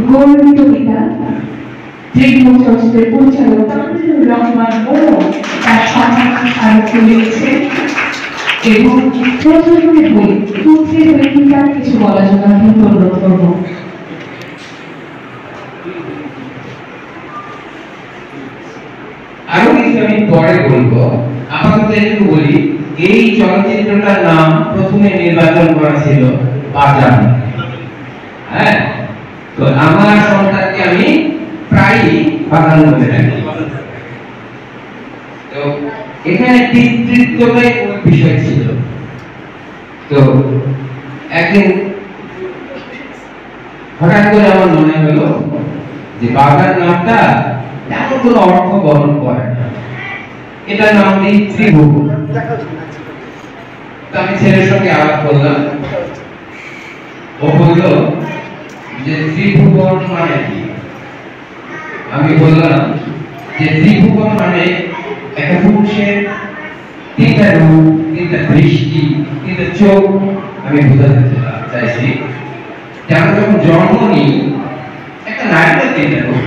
গৌরবিত পিতা ত্রিভুবন চলচ্চিত্রের পরিচালক তামিমুর রহমান ও তার সন্তান আরো লিখেছেন এবং প্রযোজনের বই পুত্রের হয়ে পিতার কিছু বলার জন্য আমি অনুরোধ করব। আরো কিছু আমি পরে বলবো, আপাতত একটু বলি। এই চলচ্চিত্রটার নাম প্রথমে নির্বাচন করা ছিল বাজার। হ্যাঁ, তো আমার সন্তানকে আমি প্রায়ই বাগান বলে ডাকি। তো এখানে পিতৃত্বটাই মূল বিষয় ছিল। তো একদিন হঠাৎ করে আমার মনে হলো যে বাগান নামটা তেমন কোনো অর্থ বহন করে না, এটা নাম দিই ত্রিভুবন। আমি ছেলের সঙ্গে আলাপ করলাম, ও বলল যে ত্রিভুবন মানে কি? আমি বললাম যে ত্রিভুবন মানে একটা পুরুষের তিনটা রূপ, তিনটা দৃষ্টি, তিনটা চোখ আমি বোঝাতে চাইছি। যে আমরা যখন জন্ম নিই একটা নারীর তিনটা রূপ,